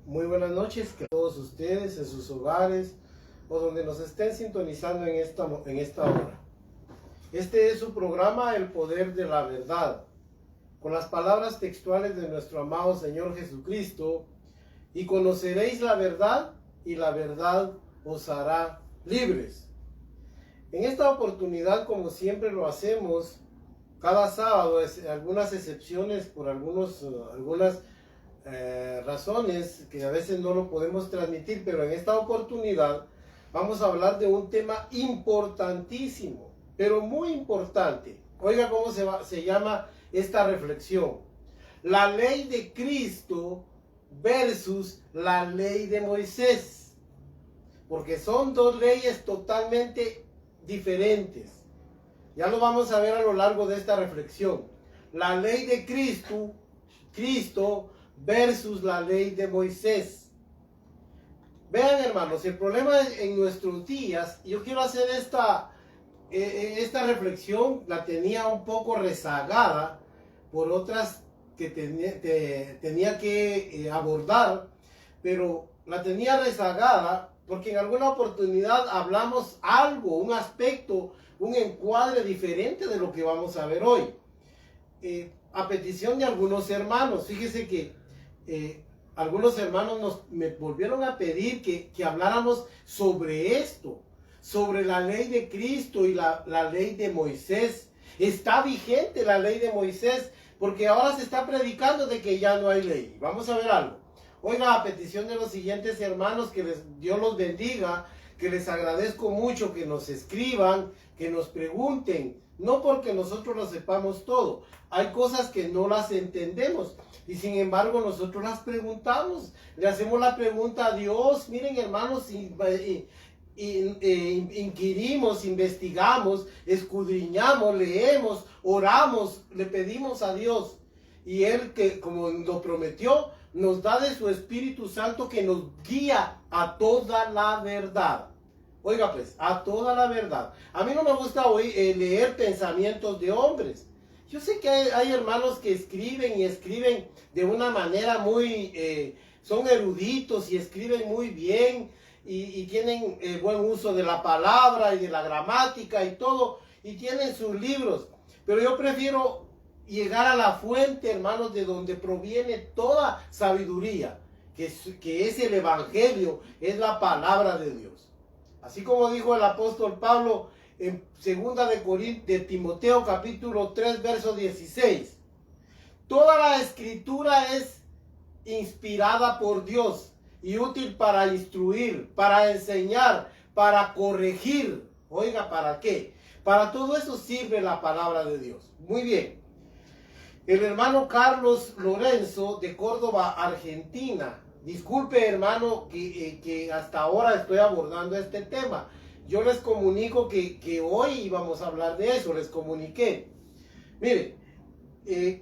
Muy buenas noches a todos ustedes en sus hogares o donde nos estén sintonizando en esta hora. Este es su programa El Poder de la Verdad, con las palabras textuales de nuestro amado Señor Jesucristo: y conoceréis la verdad, y la verdad os hará libres. En esta oportunidad, como siempre lo hacemos, cada sábado, algunas excepciones por algunas razones que a veces no lo podemos transmitir, pero en esta oportunidad vamos a hablar de un tema importantísimo, pero muy importante. Oiga cómo se llama esta reflexión: la ley de Cristo versus la ley de Moisés, porque son dos leyes totalmente diferentes. Ya lo vamos a ver a lo largo de esta reflexión. La ley de Cristo versus la ley de Moisés. Vean, hermanos, el problema en nuestros días, yo quiero hacer esta reflexión, la tenía un poco rezagada por otras que tenía que abordar, pero la tenía rezagada porque en alguna oportunidad hablamos algo, un aspecto, un encuadre diferente de lo que vamos a ver hoy. A petición de algunos hermanos, fíjese que algunos hermanos me volvieron a pedir que habláramos sobre esto, sobre la ley de Cristo y la ley de Moisés. Está vigente la ley de Moisés, porque ahora se está predicando de que ya no hay ley. Vamos a ver algo. Oiga, a petición de los siguientes hermanos, que Dios los bendiga, que les agradezco mucho que nos escriban, que nos pregunten, no porque nosotros lo sepamos todo. Hay cosas que no las entendemos y sin embargo nosotros las preguntamos, le hacemos la pregunta a Dios. Miren, hermanos, inquirimos, investigamos, escudriñamos, leemos, oramos, le pedimos a Dios, y Él, que como lo prometió, nos da de su Espíritu Santo, que nos guía a toda la verdad. Oiga pues, a toda la verdad. A mí no me gusta leer pensamientos de hombres. Yo sé que hay hermanos que escriben y escriben de una manera muy... son eruditos y escriben muy bien y tienen buen uso de la palabra y de la gramática y todo, y tienen sus libros. Pero yo prefiero llegar a la fuente, hermanos, de donde proviene toda sabiduría, que es el Evangelio, es la palabra de Dios. Así como dijo el apóstol Pablo en 2 de Timoteo capítulo 3 verso 16: toda la escritura es inspirada por Dios y útil para instruir, para enseñar, para corregir. Oiga, ¿para qué? Para todo eso sirve la palabra de Dios. Muy bien. El hermano Carlos Lorenzo de Córdoba, Argentina. Disculpe, hermano, que hasta ahora estoy abordando este tema. Yo les comunico que hoy íbamos a hablar de eso, les comuniqué. Mire,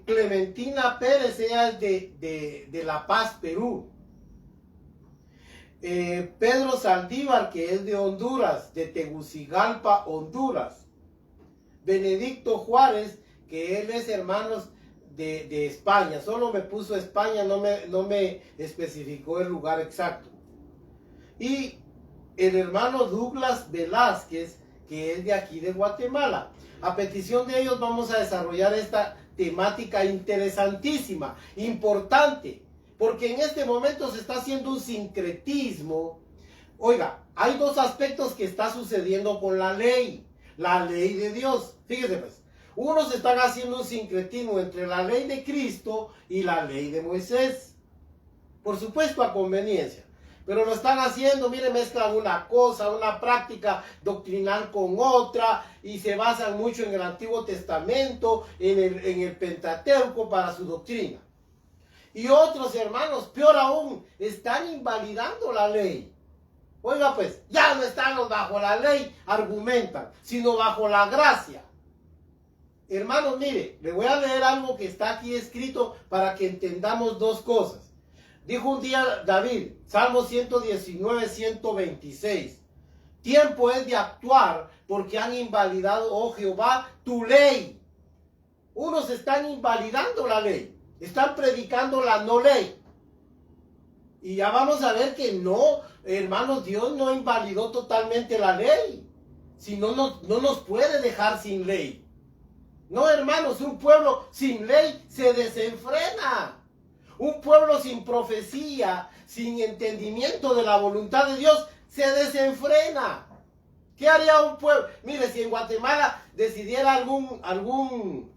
Clementina Pérez, ella es de La Paz, Perú. Pedro Saldívar, que es de Honduras, de Tegucigalpa, Honduras. Benedicto Juárez, que él es, hermanos, de España. Solo me puso España, no me especificó el lugar exacto. Y el hermano Douglas Velázquez, que es de aquí de Guatemala. A petición de ellos vamos a desarrollar esta temática interesantísima, importante, porque en este momento se está haciendo un sincretismo. Oiga, hay dos aspectos que está sucediendo con la ley de Dios. Fíjese pues, unos están haciendo un sincretismo entre la ley de Cristo y la ley de Moisés. Por supuesto, a conveniencia. Pero lo están haciendo, miren, mezclan una cosa, una práctica doctrinal con otra, y se basan mucho en el Antiguo Testamento, en el Pentateuco para su doctrina. Y otros, hermanos, peor aún, están invalidando la ley. Oiga pues, ya no estamos bajo la ley, argumentan, sino bajo la gracia. Hermanos, mire, le voy a leer algo que está aquí escrito para que entendamos dos cosas. Dijo un día David, Salmo 119, 126: tiempo es de actuar, porque han invalidado, oh Jehová, tu ley. Unos están invalidando la ley, están predicando la no ley. Y ya vamos a ver que no, hermanos, Dios no invalidó totalmente la ley. Si no, no nos puede dejar sin ley. No, hermanos, un pueblo sin ley se desenfrena. Un pueblo sin profecía, sin entendimiento de la voluntad de Dios, se desenfrena. ¿Qué haría un pueblo? Mire, si en Guatemala decidiera algún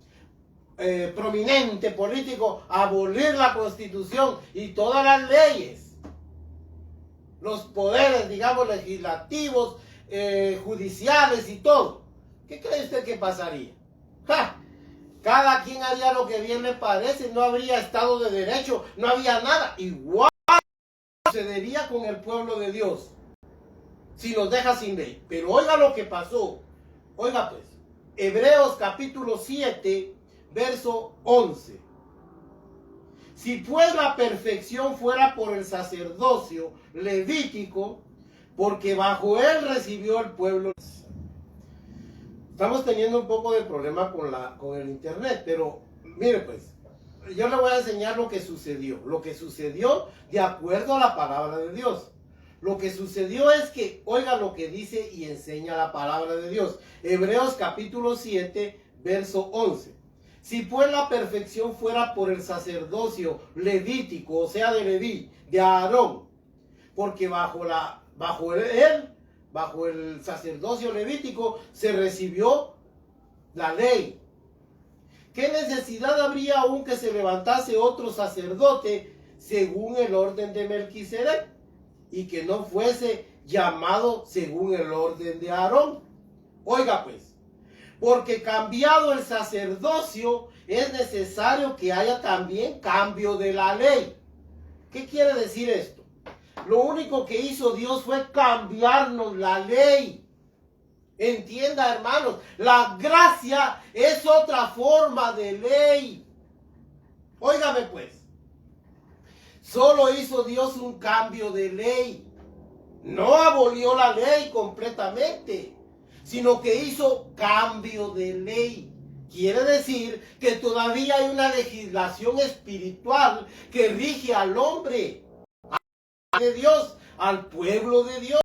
prominente político abolir la Constitución y todas las leyes, los poderes, digamos, legislativos, judiciales y todo, ¿qué cree usted que pasaría? ¡Ja! Cada quien haría lo que bien le parece, no habría Estado de Derecho, no había nada. Igual sucedería con el pueblo de Dios si nos deja sin ley. Pero oiga lo que pasó. Oiga pues, Hebreos capítulo 7, verso 11. Si pues la perfección fuera por el sacerdocio levítico, porque bajo él recibió el pueblo. Estamos teniendo un poco de problema con el internet, pero mire pues, yo le voy a enseñar lo que sucedió de acuerdo a la palabra de Dios. Lo que sucedió es que, oiga lo que dice y enseña la palabra de Dios. Hebreos capítulo 7, verso 11. Si pues la perfección fuera por el sacerdocio levítico, o sea de Leví, de Aarón, porque bajo el sacerdocio levítico se recibió la ley. ¿Qué necesidad habría aún que se levantase otro sacerdote según el orden de Melquisedec y que no fuese llamado según el orden de Aarón? Oiga pues, porque cambiado el sacerdocio es necesario que haya también cambio de la ley. ¿Qué quiere decir esto? Lo único que hizo Dios fue cambiarnos la ley. Entienda, hermanos, la gracia es otra forma de ley. Óigame pues, solo hizo Dios un cambio de ley. No abolió la ley completamente, sino que hizo cambio de ley. Quiere decir que todavía hay una legislación espiritual que rige al hombre de Dios, al pueblo de Dios.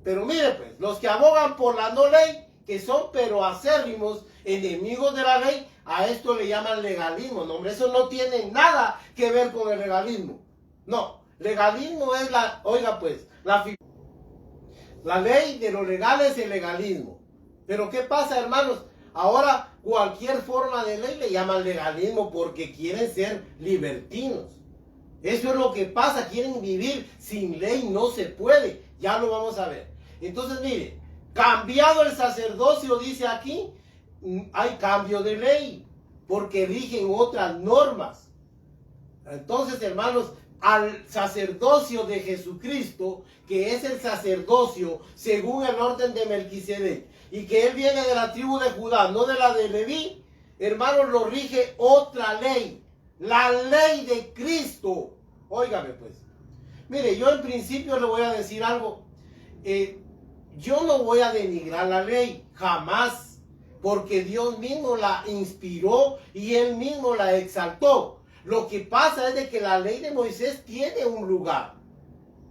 Pero mire pues, los que abogan por la no ley, que son pero acérrimos enemigos de la ley, a esto le llaman legalismo. No, hombre, eso no tiene nada que ver con el legalismo. No, legalismo es oiga pues, la ley de lo legal es el legalismo. Pero ¿qué pasa, hermanos? Ahora cualquier forma de ley le llaman legalismo porque quieren ser libertinos. Eso es lo que pasa, quieren vivir sin ley, no se puede. Ya lo vamos a ver. Entonces, mire, cambiado el sacerdocio, dice aquí, hay cambio de ley, porque rigen otras normas. Entonces, hermanos, al sacerdocio de Jesucristo, que es el sacerdocio según el orden de Melquisedec, y que él viene de la tribu de Judá, no de la de Leví, hermanos, lo rige otra ley. La ley de Cristo. Óigame pues. Mire, yo en principio le voy a decir algo. Yo no voy a denigrar la ley, jamás. Porque Dios mismo la inspiró y Él mismo la exaltó. Lo que pasa es de que la ley de Moisés tiene un lugar.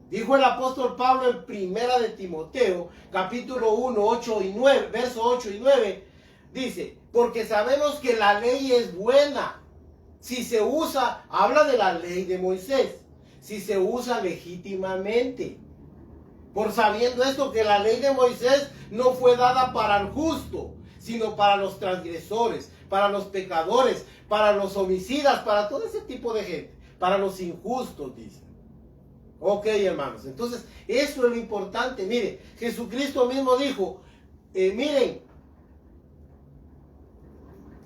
Dijo el apóstol Pablo en primera de Timoteo, capítulo 1, 8 y 9, verso 8 y 9. Dice, porque sabemos que la ley es buena. Si se usa, habla de la ley de Moisés, si se usa legítimamente. Por sabiendo esto que la ley de Moisés no fue dada para el justo, sino para los transgresores, para los pecadores, para los homicidas, para todo ese tipo de gente, para los injustos, dice. Ok, hermanos, entonces eso es lo importante. Mire, Jesucristo mismo dijo, miren,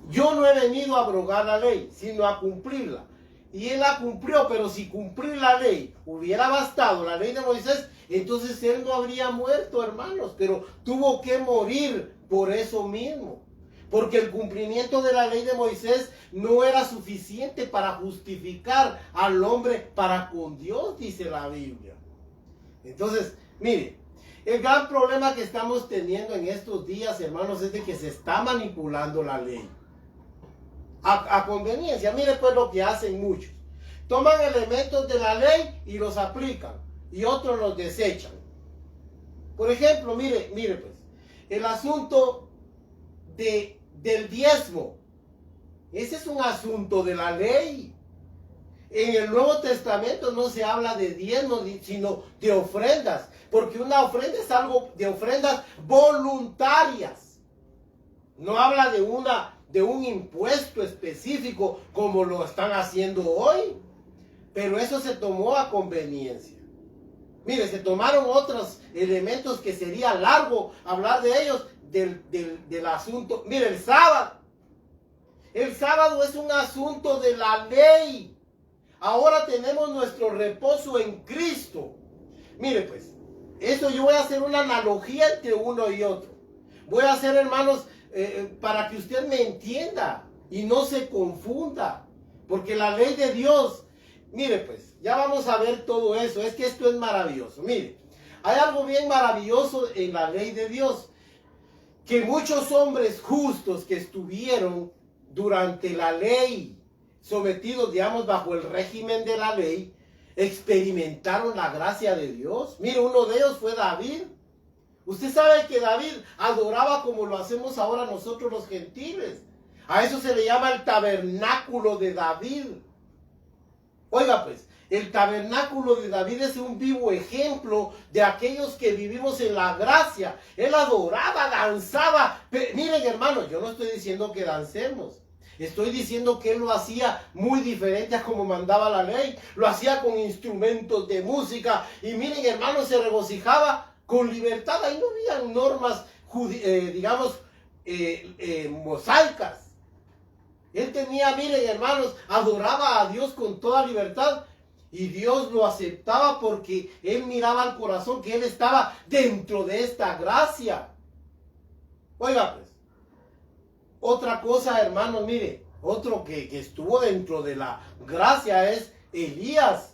yo no he venido a abrogar la ley, sino a cumplirla. Y Él la cumplió, pero si cumplir la ley hubiera bastado, la ley de Moisés, entonces Él no habría muerto, hermanos. Pero tuvo que morir por eso mismo. Porque el cumplimiento de la ley de Moisés no era suficiente para justificar al hombre para con Dios, dice la Biblia. Entonces, mire, el gran problema que estamos teniendo en estos días, hermanos, es de que se está manipulando la ley. A conveniencia, mire pues lo que hacen muchos. toman elementos de la ley y los aplican, y otros los desechan. Por ejemplo, mire pues, el asunto del diezmo. Ese es un asunto de la ley. En el Nuevo Testamento no se habla de diezmos, sino de ofrendas, porque una ofrenda es algo de ofrendas voluntarias. No habla de un impuesto específico como lo están haciendo hoy, pero eso se tomó a conveniencia. Mire, se tomaron otros elementos que sería largo hablar de ellos, del asunto. Mire, el sábado. El sábado es un asunto de la ley. Ahora tenemos nuestro reposo en Cristo. Mire pues, eso yo voy a hacer una analogía entre uno y otro. Voy a hacer, hermanos, para que usted me entienda y no se confunda. Porque la ley de Dios, mire pues, ya vamos a ver todo eso. Es que esto es maravilloso. Mire, hay algo bien maravilloso en la ley de Dios. Que muchos hombres justos que estuvieron durante la ley, sometidos, digamos, bajo el régimen de la ley, experimentaron la gracia de Dios. Mire, uno de ellos fue David. Usted sabe que David adoraba como lo hacemos ahora nosotros los gentiles. A eso se le llama el tabernáculo de David. Oiga pues, el tabernáculo de David es un vivo ejemplo de aquellos que vivimos en la gracia. Él adoraba, danzaba. Pero, miren hermanos, yo no estoy diciendo que dancemos. Estoy diciendo que él lo hacía muy diferente a como mandaba la ley. Lo hacía con instrumentos de música. Y miren hermanos, se regocijaba con libertad. Ahí no había normas, digamos, mosaicas. Él tenía, miren hermanos, adoraba a Dios con toda libertad. Y Dios lo aceptaba porque él miraba al corazón que él estaba dentro de esta gracia. Oiga pues, otra cosa hermanos, mire, otro que estuvo dentro de la gracia es Elías.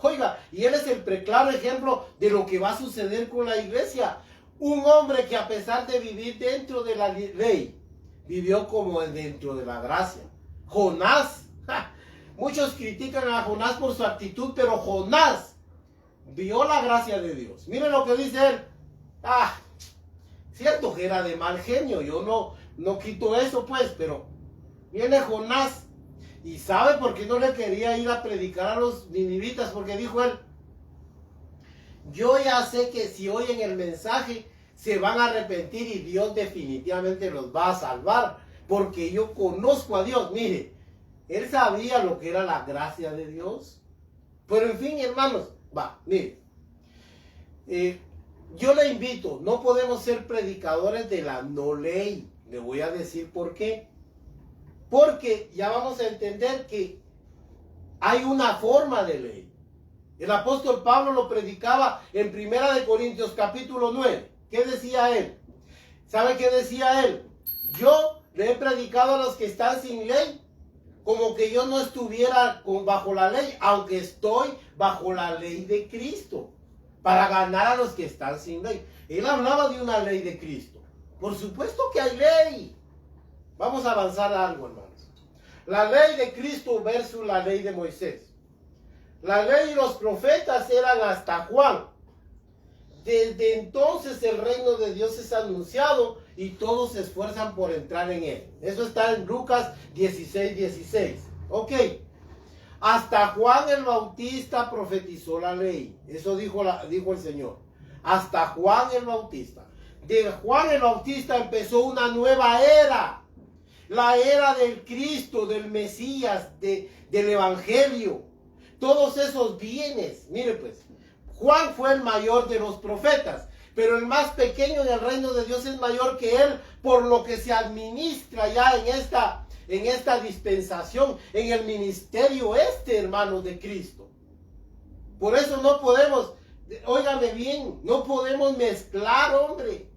Oiga, y él es el preclaro ejemplo de lo que va a suceder con la iglesia. Un hombre que a pesar de vivir dentro de la ley, vivió como dentro de la gracia. Jonás. Muchos critican a Jonás por su actitud, pero Jonás vio la gracia de Dios. Miren lo que dice él. Cierto que era de mal genio, yo no quito eso pues, pero viene Jonás y sabe por qué no le quería ir a predicar a los ninivitas, porque dijo él, yo ya sé que si oyen el mensaje se van a arrepentir y Dios definitivamente los va a salvar, porque yo conozco a Dios. Mire, él sabía lo que era la gracia de Dios. Pero en fin, hermanos, mire. Yo le invito, no podemos ser predicadores de la no ley. Le voy a decir por qué. Porque ya vamos a entender que hay una forma de ley. El apóstol Pablo lo predicaba en 1 Corintios capítulo 9. ¿Qué decía él? ¿Sabe qué decía él? Yo le he predicado a los que están sin ley como que yo no estuviera bajo la ley, aunque estoy bajo la ley de Cristo, para ganar a los que están sin ley. Él hablaba de una ley de Cristo. Por supuesto que hay ley. Vamos a avanzar a algo, hermanos. La ley de Cristo versus la ley de Moisés. La ley y los profetas eran hasta Juan. Desde entonces el reino de Dios es anunciado y todos se esfuerzan por entrar en él. Eso está en Lucas 16:16. Ok. Hasta Juan el Bautista profetizó la ley. Eso dijo el Señor. Hasta Juan el Bautista. De Juan el Bautista empezó una nueva era. La era del Cristo, del Mesías, del Evangelio. Todos esos bienes. Mire pues. Juan fue el mayor de los profetas, pero el más pequeño en el reino de Dios es mayor que él, por lo que se administra ya en esta dispensación, en el ministerio hermanos de Cristo. Por eso no podemos, óigame bien, no podemos mezclar, hombre.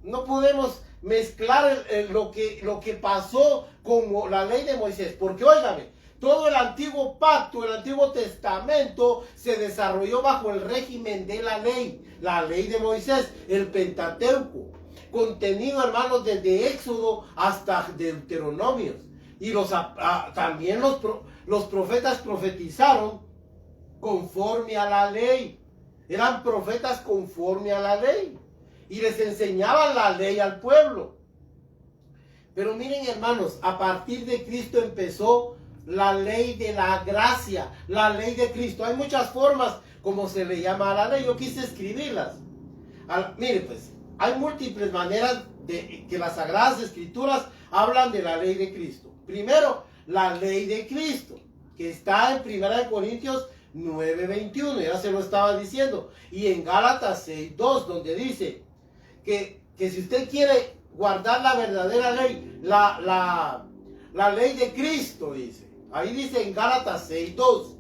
No podemos mezclar lo que pasó con la ley de Moisés, porque óigame, todo el antiguo pacto, el antiguo testamento se desarrolló bajo el régimen de la ley de Moisés, el Pentateuco, contenido, hermanos, desde Éxodo hasta Deuteronomios. Y también los profetas profetizaron conforme a la ley. Eran profetas conforme a la ley. Y les enseñaban la ley al pueblo. Pero miren, hermanos, a partir de Cristo empezó la ley de la gracia, la ley de Cristo. Hay muchas formas como se le llama a la ley. Yo quise escribirlas. Mire, pues, hay múltiples maneras de que las Sagradas Escrituras hablan de la ley de Cristo. Primero, la ley de Cristo, que está en 1 Corintios 9:21, ya se lo estaba diciendo. Y en Gálatas 6:2, donde dice que si usted quiere guardar la verdadera ley, la ley de Cristo, dice. Ahí dice en Gálatas 6:2.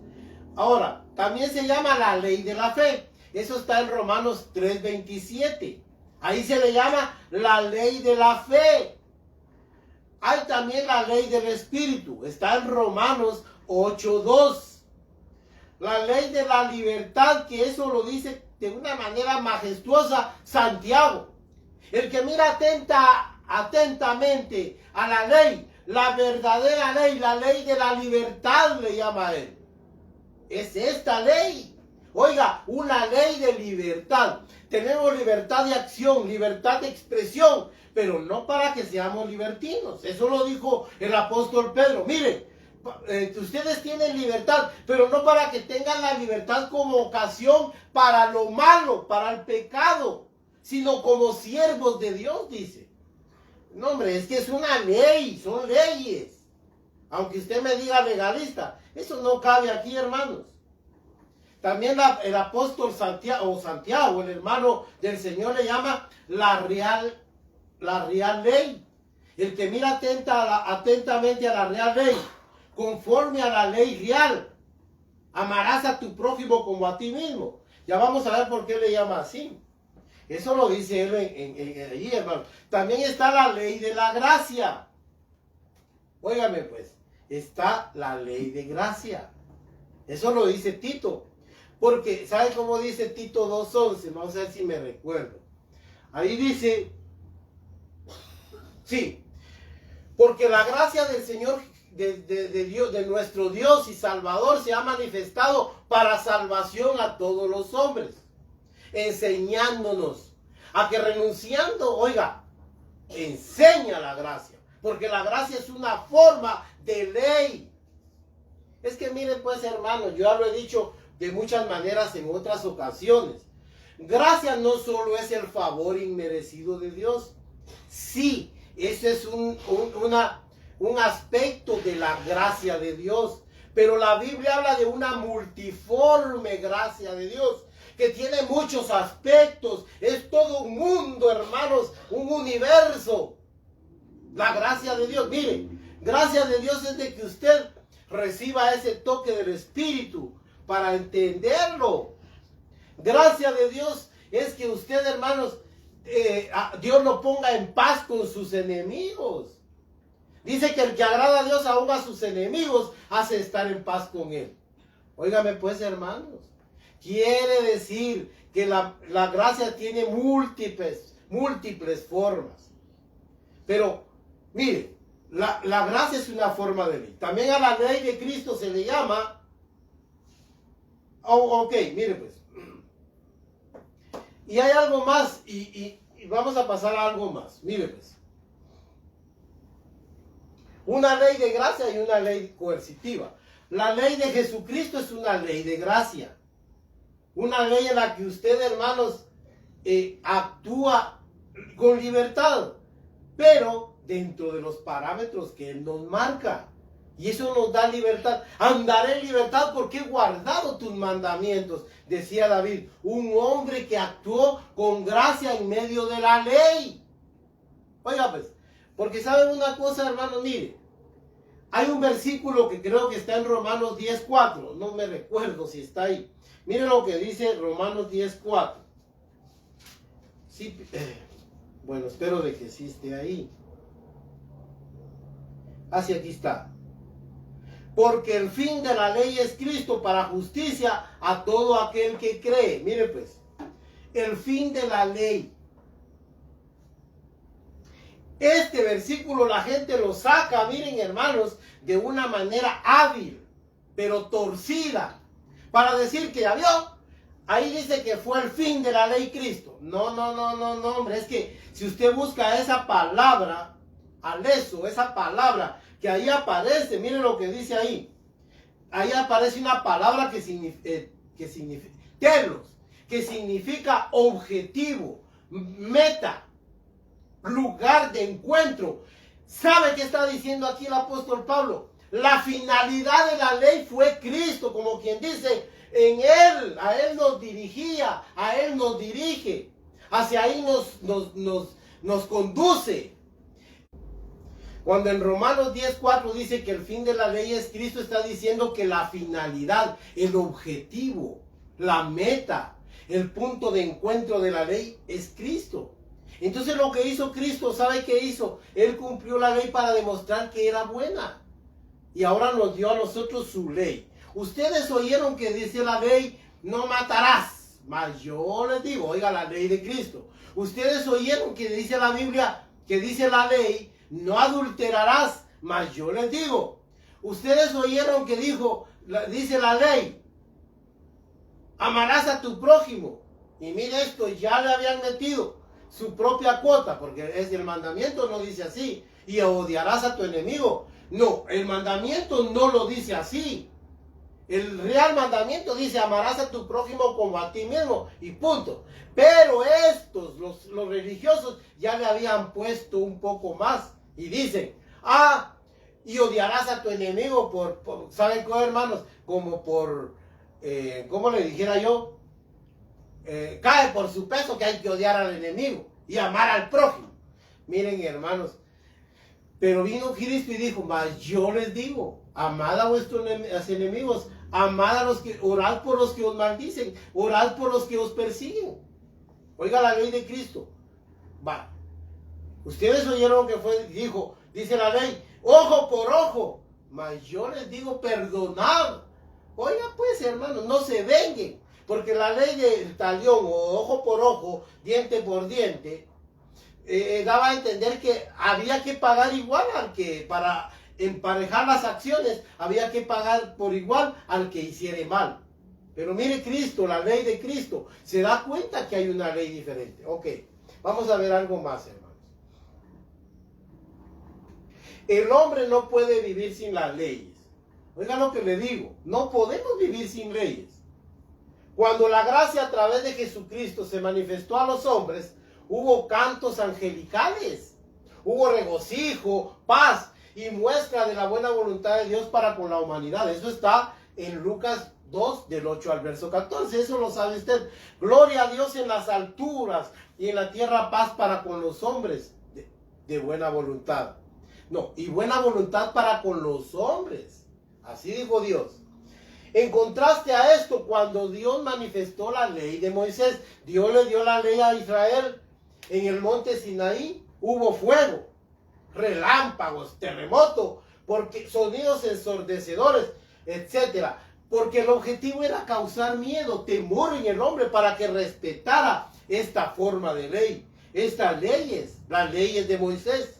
Ahora, también se llama la ley de la fe. Eso está en Romanos 3:27. Ahí se le llama la ley de la fe. Hay también la ley del Espíritu. Está en Romanos 8:2. La ley de la libertad, que eso lo dice de una manera majestuosa Santiago. El que mira atentamente a la ley, la verdadera ley, la ley de la libertad le llama a él. Es esta ley. Oiga, una ley de libertad. Tenemos libertad de acción, libertad de expresión, pero no para que seamos libertinos. Eso lo dijo el apóstol Pedro. Miren, ustedes tienen libertad, pero no para que tengan la libertad como ocasión para lo malo, para el pecado, sino como siervos de Dios, dice. No, hombre, es que es una ley, son leyes. Aunque usted me diga legalista, eso no cabe aquí, hermanos. También el apóstol Santiago, el hermano del Señor, le llama la real ley. El que mira atentamente a la real ley, conforme a la ley real, amarás a tu prójimo como a ti mismo. Ya vamos a ver por qué le llama así. Eso lo dice él allí, hermano. También está la ley de la gracia. Óigame pues, está la ley de gracia. Eso lo dice Tito. Porque, ¿sabe cómo dice Tito 2:11? Vamos a ver si me recuerdo. Ahí dice, sí, porque la gracia del Señor, de Dios, de nuestro Dios y Salvador, se ha manifestado para salvación a todos los hombres, enseñándonos a que renunciando, oiga, enseña la gracia, porque la gracia es una forma de ley. Es que miren pues, hermanos, yo ya lo he dicho de muchas maneras en otras ocasiones. Gracia no solo es el favor inmerecido de Dios. Sí, ese es un aspecto de la gracia de Dios. Pero la Biblia habla de una multiforme gracia de Dios, que tiene muchos aspectos. Es todo un mundo, hermanos, un universo. La gracia de Dios, mire, gracia de Dios es de que usted reciba ese toque del Espíritu para entenderlo. Gracia de Dios es que usted, hermanos, Dios lo ponga en paz con sus enemigos. Dice que el que agrada a Dios aún a sus enemigos hace estar en paz con él. Óigame pues, hermanos, quiere decir que la gracia tiene múltiples formas. Pero, mire, la gracia es una forma de ley. También a la ley de Cristo se le llama. Ok, mire pues. Y hay algo más, y vamos a pasar a algo más. Mire pues. Una ley de gracia y una ley coercitiva. La ley de Jesucristo es una ley de gracia. Una ley en la que usted, hermanos, actúa con libertad, pero dentro de los parámetros que Él nos marca. Y eso nos da libertad. Andaré en libertad porque he guardado tus mandamientos, decía David. Un hombre que actuó con gracia en medio de la ley. Oiga pues, porque saben una cosa, hermano, mire. Hay un versículo que creo que está en Romanos 10:4. No me recuerdo si está ahí. Miren lo que dice Romanos 10:4. Sí, bueno, espero de que sí esté ahí. Así aquí está. Porque el fin de la ley es Cristo para justicia a todo aquel que cree. Mire pues, el fin de la ley. Este versículo la gente lo saca, miren hermanos, de una manera hábil. pero torcida, para decir que ya vio, ahí dice que fue el fin de la ley Cristo. No, hombre, es que si usted busca esa palabra, aleso, esa palabra que ahí aparece, miren lo que dice ahí. Ahí aparece una palabra que significa telos, que significa objetivo, meta, lugar de encuentro. ¿Sabe qué está diciendo aquí el apóstol Pablo? La finalidad de la ley fue Cristo, como quien dice, en Él, a Él nos dirigía, a Él nos dirige, hacia ahí nos conduce. Cuando en Romanos 10:4 dice que el fin de la ley es Cristo, está diciendo que la finalidad, el objetivo, la meta, el punto de encuentro de la ley es Cristo. Entonces lo que hizo Cristo, ¿sabe qué hizo? Él cumplió la ley para demostrar que era buena. Y ahora nos dio a nosotros su ley. Ustedes oyeron que dice la ley, no matarás. Mas yo les digo, oiga la ley de Cristo. Ustedes oyeron que dice la Biblia, que dice la ley, no adulterarás. Mas yo les digo, ustedes oyeron que dice la ley, amarás a tu prójimo. Y mire esto, ya le habían metido su propia cuota, porque es el mandamiento no dice así, y odiarás a tu enemigo. No, el mandamiento no lo dice así. El real mandamiento dice, amarás a tu prójimo como a ti mismo, y punto. Pero estos, los religiosos, ya le habían puesto un poco más, y dicen, y odiarás a tu enemigo ¿saben qué, hermanos? Como por, ¿cómo le dijera yo? Cae por su peso que hay que odiar al enemigo y amar al prójimo. Miren, hermanos, pero vino Cristo y dijo, mas yo les digo, amad a vuestros enemigos, amad a los que, orad por los que os maldicen, orad por los que os persiguen. Oiga la ley de Cristo. Ustedes oyeron que dice la ley, ojo por ojo, mas yo les digo, perdonad. Oiga pues, hermanos, no se venguen. Porque la ley del talión, o ojo por ojo, diente por diente, daba a entender que había que pagar igual para emparejar las acciones, había que pagar por igual al que hiciere mal. Pero mire Cristo, la ley de Cristo, se da cuenta que hay una ley diferente. Ok, vamos a ver algo más, hermanos. El hombre no puede vivir sin las leyes. Oiga lo que le digo, no podemos vivir sin leyes. Cuando la gracia a través de Jesucristo se manifestó a los hombres, hubo cantos angelicales, hubo regocijo, paz y muestra de la buena voluntad de Dios para con la humanidad. Eso está en Lucas 2, del 8 al verso 14, eso lo sabe usted. Gloria a Dios en las alturas y en la tierra paz para con los hombres de buena voluntad. No, y buena voluntad para con los hombres. Así dijo Dios. En contraste a esto, cuando Dios manifestó la ley de Moisés, Dios le dio la ley a Israel. En el monte Sinaí hubo fuego, relámpagos, terremoto, sonidos ensordecedores, etc. Porque el objetivo era causar miedo, temor en el hombre para que respetara esta forma de ley, estas leyes, las leyes de Moisés.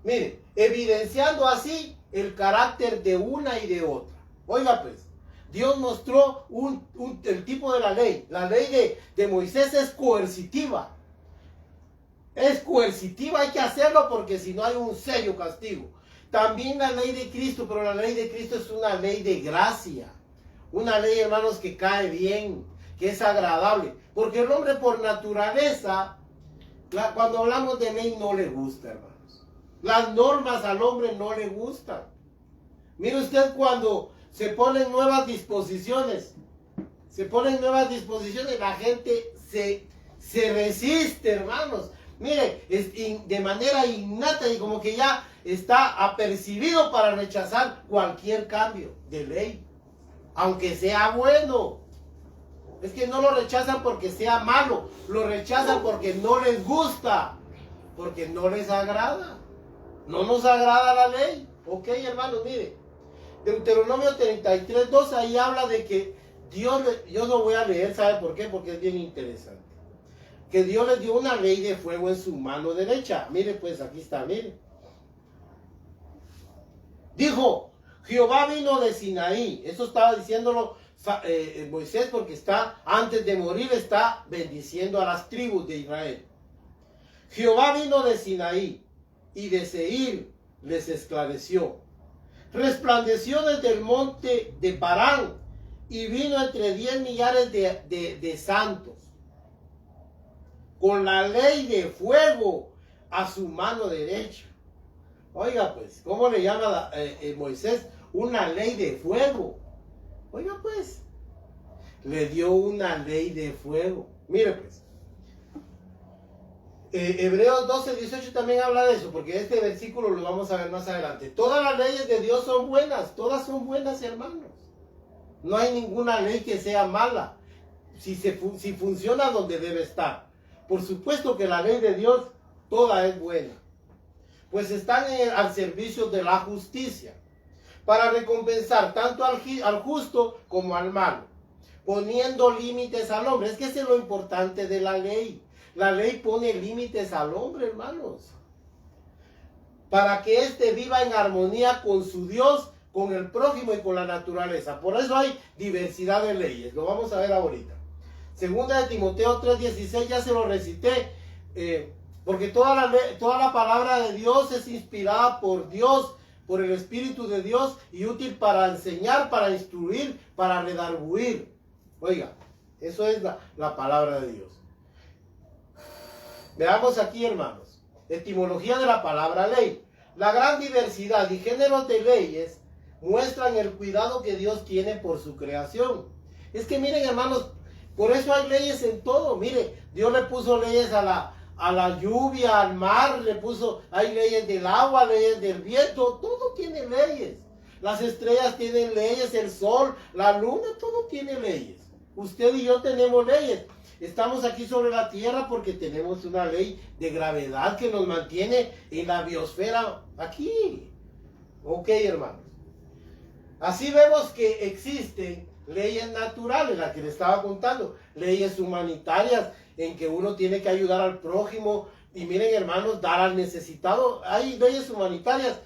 Mire, evidenciando así el carácter de una y de otra. Oiga pues, Dios mostró el tipo de la ley. La ley de Moisés es coercitiva. Es coercitiva, hay que hacerlo porque si no hay un serio castigo. También la ley de Cristo, pero la ley de Cristo es una ley de gracia. Una ley, hermanos, que cae bien, que es agradable. Porque el hombre por naturaleza, cuando hablamos de ley no le gusta, hermanos. Las normas al hombre no le gustan. Mire usted cuando se ponen nuevas disposiciones, la gente se resiste, hermanos. Mire, de manera innata y como que ya está apercibido para rechazar cualquier cambio de ley, aunque sea bueno. Es que no lo rechazan porque sea malo, lo rechazan porque no les gusta, porque no les agrada. No nos agrada la ley. Ok, hermanos, mire. Deuteronomio 33:2, ahí habla de que yo lo voy a leer, ¿sabe por qué? Porque es bien interesante. Que Dios les dio una ley de fuego en su mano derecha. Mire, pues aquí está, mire. Dijo, Jehová vino de Sinaí. Eso estaba diciéndolo Moisés, porque está, antes de morir, está bendiciendo a las tribus de Israel. Jehová vino de Sinaí, y de Seir les esclareció. Resplandeció desde el monte de Parán, y vino entre 10 millares de santos, con la ley de fuego a su mano derecha. Oiga pues, ¿cómo le llama Moisés? Una ley de fuego. Oiga pues, le dio una ley de fuego. Mire pues, Hebreos 12:18 también habla de eso, porque este versículo lo vamos a ver más adelante. Todas las leyes de Dios son buenas, todas son buenas, hermanos. No hay ninguna ley que sea mala, si funciona donde debe estar. Por supuesto que la ley de Dios, toda es buena, pues están al servicio de la justicia, para recompensar tanto al justo como al malo, poniendo límites al hombre. Es que ese es lo importante de la ley. La ley pone límites al hombre, hermanos, para que éste viva en armonía con su Dios, con el prójimo y con la naturaleza. Por eso hay diversidad de leyes. Lo vamos a ver ahorita. Segunda de Timoteo 3:16, ya se lo recité, porque toda la palabra de Dios es inspirada por Dios, por el Espíritu de Dios, y útil para enseñar, para instruir, para redarguir. Oiga, eso es la palabra de Dios. Veamos aquí, hermanos, etimología de la palabra ley. La gran diversidad y géneros de leyes muestran el cuidado que Dios tiene por su creación. Es que miren, hermanos, por eso hay leyes en todo. Mire, Dios le puso leyes a la lluvia, al mar, hay leyes del agua, leyes del viento, todo tiene leyes. Las estrellas tienen leyes, el sol, la luna, todo tiene leyes. Usted y yo tenemos leyes. Estamos aquí sobre la tierra porque tenemos una ley de gravedad que nos mantiene en la biosfera aquí. Ok, hermanos. Así vemos que existen leyes naturales, las que le estaba contando, leyes humanitarias en que uno tiene que ayudar al prójimo y miren, hermanos, dar al necesitado. Hay leyes humanitarias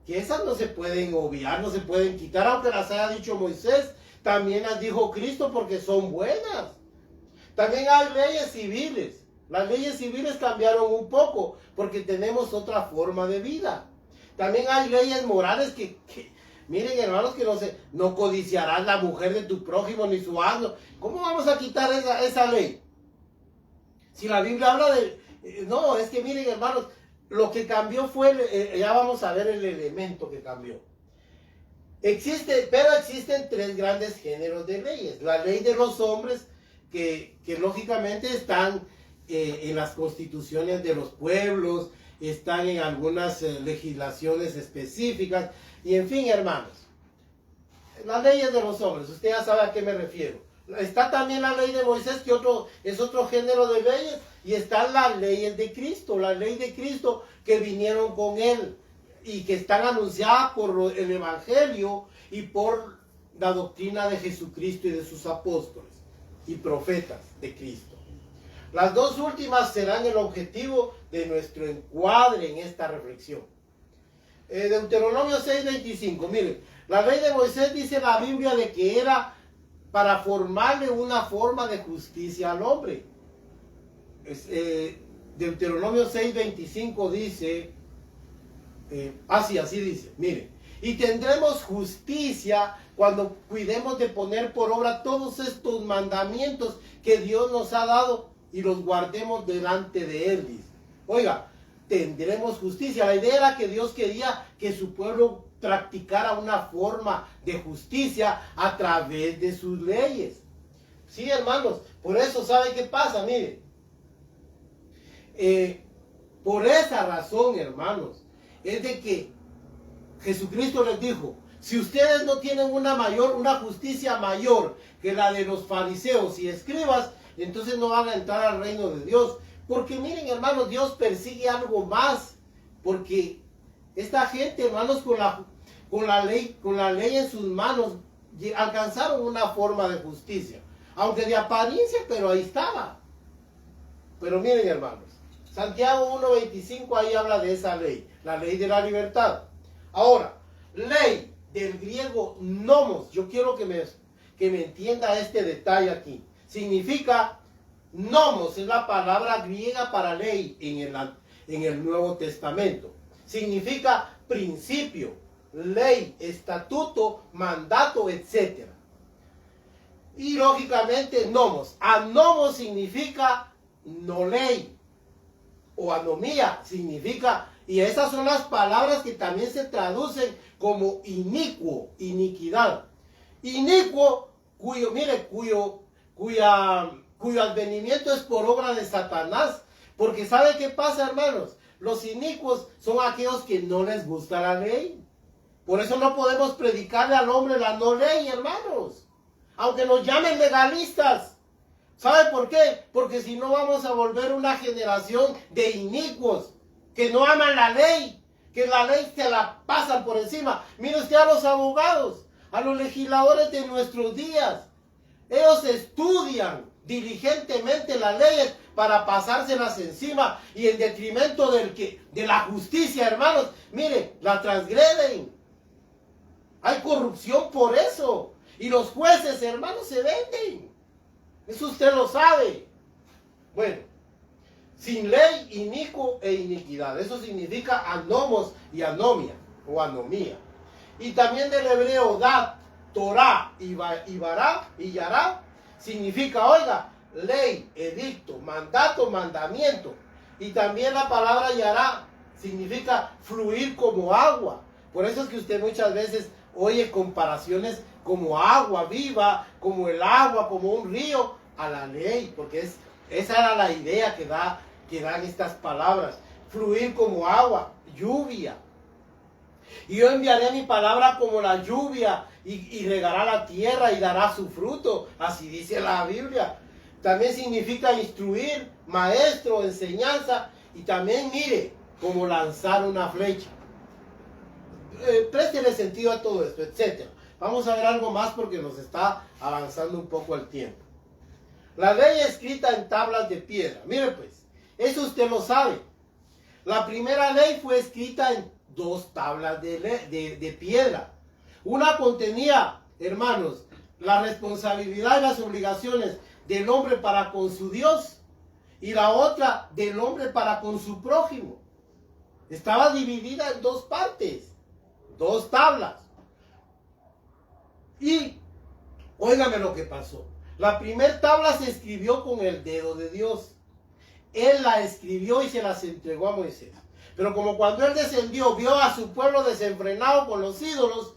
que esas no se pueden obviar, no se pueden quitar, aunque las haya dicho Moisés, también las dijo Cristo porque son buenas. También hay leyes civiles. Las leyes civiles cambiaron un poco porque tenemos otra forma de vida. También hay leyes morales que miren, hermanos, que no codiciarás la mujer de tu prójimo ni su asno. ¿Cómo vamos a quitar esa ley? Si la Biblia habla de... no, es que miren, hermanos, lo que cambió fue... ya vamos a ver el elemento que cambió. Pero existen tres grandes géneros de leyes. La ley de los hombres, que lógicamente están en las constituciones de los pueblos, están en algunas legislaciones específicas, y en fin, hermanos, las leyes de los hombres, usted ya sabe a qué me refiero. Está también la ley de Moisés, que es otro género de leyes, y están las leyes de Cristo, la ley de Cristo que vinieron con él, y que están anunciadas por el Evangelio y por la doctrina de Jesucristo y de sus apóstoles y profetas de Cristo. Las dos últimas serán el objetivo de nuestro encuadre en esta reflexión. Deuteronomio 6:25, miren, la ley de Moisés dice la Biblia de que era para formarle una forma de justicia al hombre. Deuteronomio 6:25 dice, así dice, miren, y tendremos justicia cuando cuidemos de poner por obra todos estos mandamientos que Dios nos ha dado y los guardemos delante de él, dice. Oiga, tendremos justicia. La idea era que Dios quería que su pueblo practicara una forma de justicia a través de sus leyes. Sí, hermanos, por eso, ¿sabe qué pasa? Miren, por esa razón, hermanos, es de que Jesucristo les dijo, si ustedes no tienen una justicia mayor que la de los fariseos y escribas, entonces no van a entrar al reino de Dios. Porque miren, hermanos, Dios persigue algo más. Porque esta gente, hermanos, con la ley en sus manos, alcanzaron una forma de justicia. Aunque de apariencia, pero ahí estaba. Pero miren, hermanos, Santiago 1:25 ahí habla de esa ley, la ley de la libertad. Ahora, ley del griego nomos. Yo quiero que me entienda este detalle aquí. Significa nomos, es la palabra griega para ley en el Nuevo Testamento. Significa principio, ley, estatuto, mandato, etc. Y lógicamente nomos. Anomos significa no ley. O anomía significa, y esas son las palabras que también se traducen como inicuo, iniquidad. Inicuo, cuyo advenimiento es por obra de Satanás. Porque ¿sabe qué pasa, hermanos? Los inicuos son aquellos que no les gusta la ley. Por eso no podemos predicarle al hombre la no ley, hermanos. Aunque nos llamen legalistas. ¿Sabe por qué? Porque si no vamos a volver una generación de inicuos que no aman la ley, que la ley se la pasan por encima. Mire usted a los abogados, a los legisladores de nuestros días. Ellos estudian diligentemente las leyes para pasárselas encima y en detrimento de la justicia, hermanos. Mire, la transgreden. Hay corrupción por eso. Y los jueces, hermanos, se venden. Eso usted lo sabe. Bueno, sin ley, inicuo e iniquidad. Eso significa anomos y anomia o anomía. Y también del hebreo dat, Torah y bará y yará significa, oiga, ley, edicto, mandato, mandamiento. Y también la palabra yará significa fluir como agua. Por eso es que usted muchas veces oye comparaciones como agua viva, como el agua, como un río, a la ley, porque esa era la idea que dan estas palabras. Fluir como agua, lluvia. Y yo enviaré mi palabra como la lluvia y regará la tierra y dará su fruto. Así dice la Biblia. También significa instruir, maestro, enseñanza. Y también, mire, como lanzar una flecha. Préstele sentido a todo esto, etc. Vamos a ver algo más porque nos está avanzando un poco el tiempo. La ley escrita en tablas de piedra. Mire pues, eso usted lo sabe. La primera ley fue escrita en 2 tablas de piedra. Una contenía, hermanos, la responsabilidad y las obligaciones del hombre para con su Dios. Y la otra del hombre para con su prójimo. Estaba dividida en 2 partes. 2 tablas. Y, óigame lo que pasó. La primera tabla se escribió con el dedo de Dios. Él la escribió y se las entregó a Moisés. Pero como cuando él descendió, vio a su pueblo desenfrenado con los ídolos,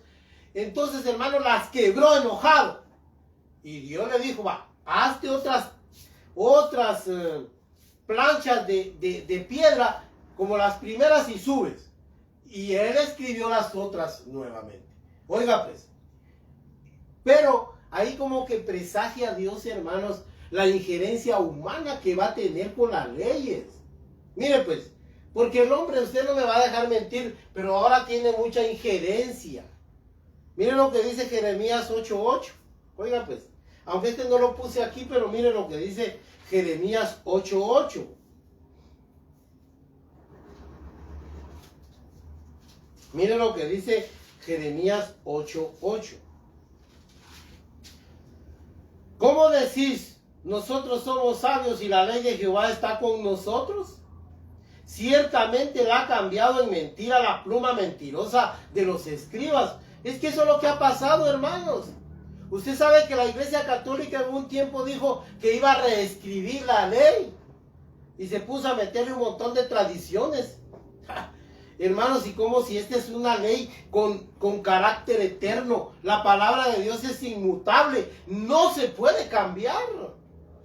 entonces, hermano, las quebró enojado. Y Dios le dijo, va, hazte otras planchas de piedra como las primeras y subes. Y él escribió las otras nuevamente. Oiga pues, pero ahí como que presagia a Dios, hermanos, la injerencia humana que va a tener con las leyes. Mire pues, porque el hombre, usted no me va a dejar mentir, pero ahora tiene mucha injerencia. Mire lo que dice Jeremías 8:8. Oiga pues, aunque este no lo puse aquí, pero mire lo que dice Jeremías 8:8. Mire lo que dice Jeremías 8:8. ¿Cómo decís, nosotros somos sabios y la ley de Jehová está con nosotros? Ciertamente la ha cambiado en mentira la pluma mentirosa de los escribas. Es que eso es lo que ha pasado, hermanos. Usted sabe que la Iglesia Católica en un tiempo dijo que iba a reescribir la ley. Y se puso a meterle un montón de tradiciones. Hermanos, y como si esta es una ley con carácter eterno. La palabra de Dios es inmutable. No se puede cambiar.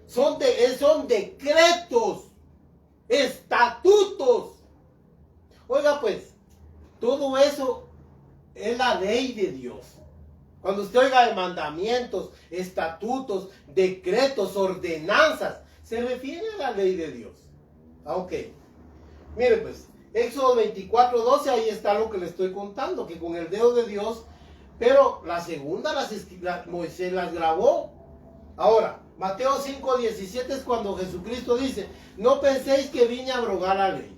Son decretos, estatutos. Oiga pues, todo eso es la ley de Dios. Cuando usted oiga de mandamientos, estatutos, decretos, ordenanzas, se refiere a la ley de Dios. Ok. Mire pues, Éxodo 24:12, ahí está lo que le estoy contando, que con el dedo de Dios, pero la segunda Moisés las grabó. Ahora, Mateo 5:17 es cuando Jesucristo dice, no penséis que vine a abrogar la ley.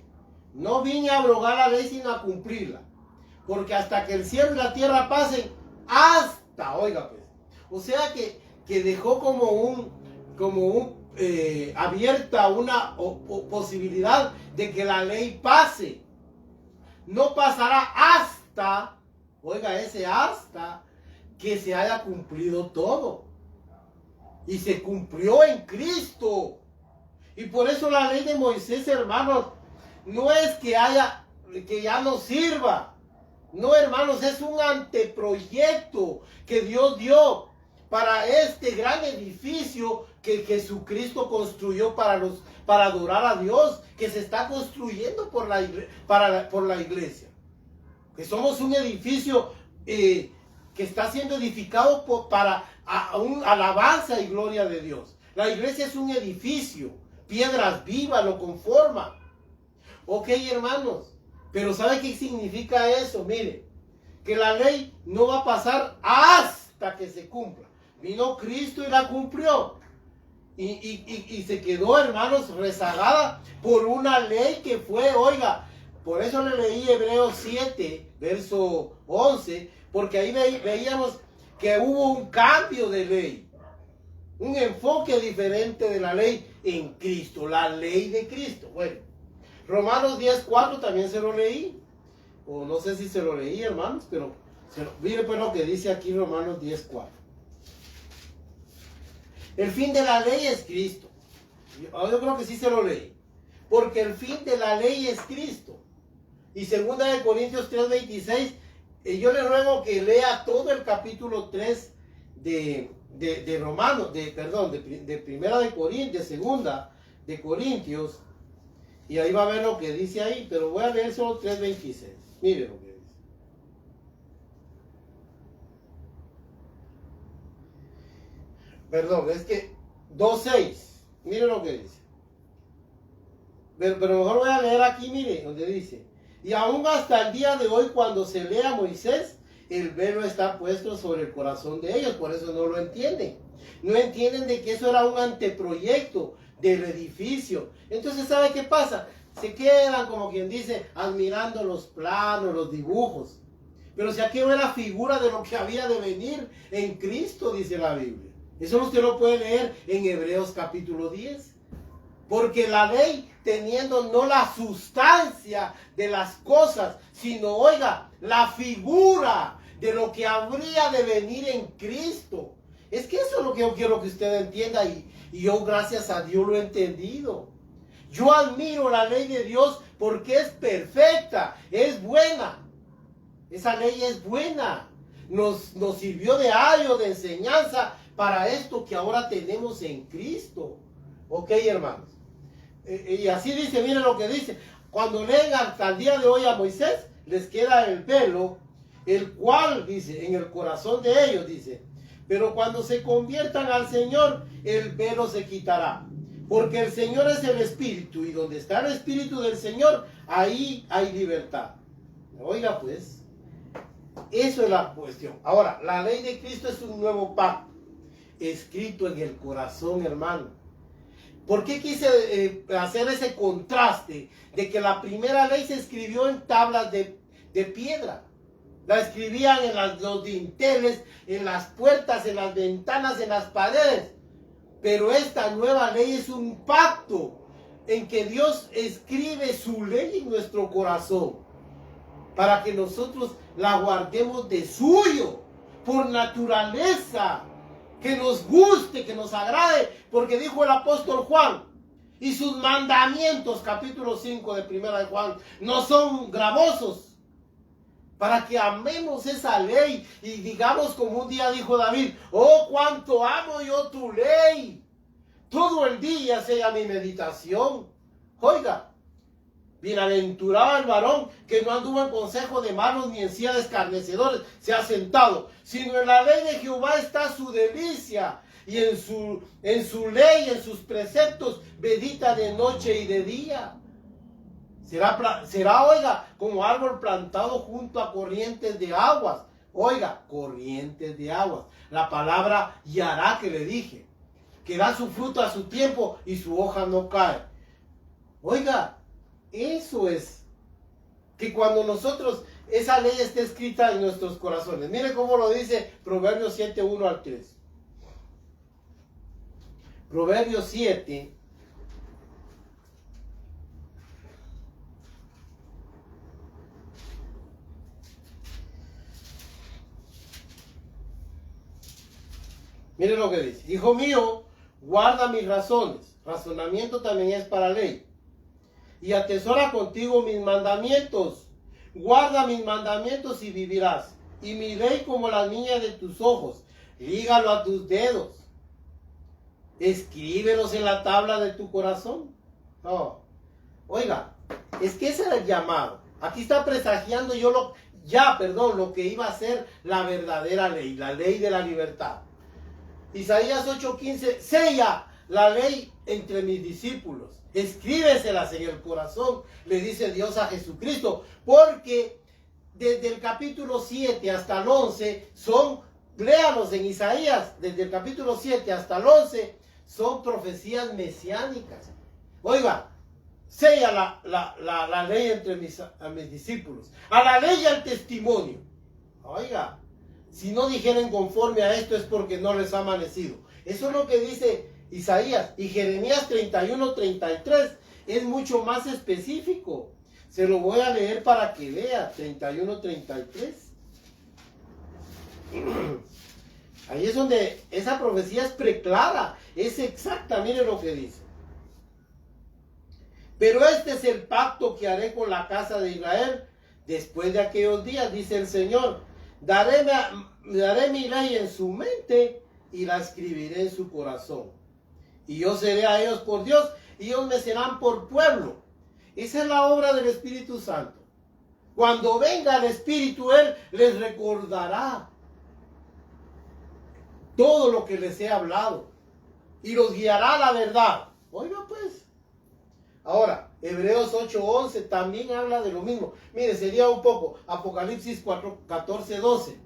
No vine a abrogar la ley sino a cumplirla. porque hasta que el cielo y la tierra pasen, hasta, oiga pues, o sea que dejó abierta una posibilidad de que la ley pase. No pasará hasta, oiga ese hasta, que se haya cumplido todo. Y se cumplió en Cristo. Y por eso la ley de Moisés, hermanos, no es que ya no sirva. No, hermanos, es un anteproyecto que Dios dio para este gran edificio que Jesucristo construyó para adorar a Dios, que se está construyendo por la iglesia. Que somos un edificio que está siendo edificado para alabanza y gloria de Dios. La iglesia es un edificio, piedras vivas lo conforman. Ok, hermanos, pero ¿sabe qué significa eso? Mire, que la ley no va a pasar hasta que se cumpla. Vino Cristo y la cumplió. Y se quedó, hermanos, rezagada por una ley que fue, oiga, por eso le leí Hebreos 7, verso 11, porque ahí veíamos que hubo un cambio de ley, un enfoque diferente de la ley en Cristo, la ley de Cristo. Bueno, Romanos 10:4 también se lo leí, o no sé si se lo leí, hermanos, pero mire pues lo que dice aquí Romanos 10:4. El fin de la ley es Cristo. Yo creo que sí se lo leí, porque el fin de la ley es Cristo. Y 2 de Corintios 3:26, yo le ruego que lea todo el capítulo 3 de Romanos, de Primera de Corintios, de Segunda de Corintios, y ahí va a ver lo que dice ahí, pero voy a leer solo 3:26. Mire lo que dice. Perdón, es que 2:6. Mire lo que dice. Pero mejor voy a leer aquí, mire, donde dice: y aún hasta el día de hoy, cuando se lee a Moisés, el velo está puesto sobre el corazón de ellos, por eso no lo entienden. No entienden de que eso era un anteproyecto del edificio. Entonces, ¿sabe qué pasa? Se quedan, como quien dice, admirando los planos, los dibujos. Pero si aquello era figura de lo que había de venir en Cristo, dice la Biblia. Eso usted lo puede leer en Hebreos capítulo 10. Porque la ley, teniendo no la sustancia de las cosas, sino, oiga, la figura de lo que habría de venir en Cristo. Es que eso es lo que yo quiero que usted entienda, y yo, gracias a Dios, lo he entendido. Yo admiro la ley de Dios porque es perfecta, es buena. Esa ley es buena. Nos sirvió de ayo, de enseñanza para esto que ahora tenemos en Cristo. Ok, hermanos. Y así dice, miren lo que dice. Cuando leen hasta el día de hoy a Moisés, les queda el velo, el cual, dice, en el corazón de ellos, dice. Pero cuando se conviertan al Señor, el velo se quitará. Porque el Señor es el Espíritu, y donde está el Espíritu del Señor, ahí hay libertad. Oiga pues, eso es la cuestión. Ahora, la ley de Cristo es un nuevo pacto, escrito en el corazón, hermano. ¿Por qué quise hacer ese contraste de que la primera ley se escribió en tablas de piedra? La escribían en los dinteles, en las puertas, en las ventanas, en las paredes. Pero esta nueva ley es un pacto en que Dios escribe su ley en nuestro corazón para que nosotros la guardemos de suyo, por naturaleza, que nos guste, que nos agrade, porque dijo el apóstol Juan, y sus mandamientos, capítulo 5 de Primera de Juan, no son gravosos, para que amemos esa ley y digamos como un día dijo David: oh, cuánto amo yo tu ley, todo el día sea mi meditación. Oiga, bienaventurado el varón que no anduvo en consejo de malos, ni en silla de escarnecedores se ha sentado, sino en la ley de Jehová está su delicia, y en su ley, en sus preceptos, medita de noche y de día. Será, oiga, como árbol plantado junto a corrientes de aguas. Oiga, corrientes de aguas. La palabra yará que le dije, que da su fruto a su tiempo y su hoja no cae. Oiga, eso es que cuando nosotros esa ley está escrita en nuestros corazones. Mire cómo lo dice Proverbios 7, 1 al 3. Proverbios 7. Mire lo que dice. Hijo mío, guarda mis razones. Razonamiento también es para ley. Y atesora contigo mis mandamientos. Guarda mis mandamientos y vivirás. Y mi ley como la niña de tus ojos. Lígalo a tus dedos. Escríbelos en la tabla de tu corazón. Oh. Oiga, es que ese era el llamado. Aquí está presagiando lo que iba a ser la verdadera ley, la ley de la libertad. Isaías 8:15, sella la ley entre mis discípulos, escríbeselas en el corazón, le dice Dios a Jesucristo, porque desde el capítulo 7 hasta el 11 léalos en Isaías, desde el capítulo 7 hasta el 11, son profecías mesiánicas. Oiga, sella la ley entre a mis discípulos, a la ley y al testimonio. Oiga, si no dijeren conforme a esto es porque no les ha amanecido. Eso es lo que dice Isaías. Y Jeremías 31:33 es mucho más específico. Se lo voy a leer para que vea. 31:33. Ahí es donde esa profecía es preclara. Es exacta, mire lo que dice. Pero este es el pacto que haré con la casa de Israel después de aquellos días, dice el Señor. Daré mi ley en su mente y la escribiré en su corazón. Y yo seré a ellos por Dios y ellos me serán por pueblo. Esa es la obra del Espíritu Santo. Cuando venga el Espíritu, Él les recordará todo lo que les he hablado y los guiará a la verdad. Oiga pues. Ahora, Hebreos 8:11 también habla de lo mismo. Mire, sería un poco Apocalipsis 14:12.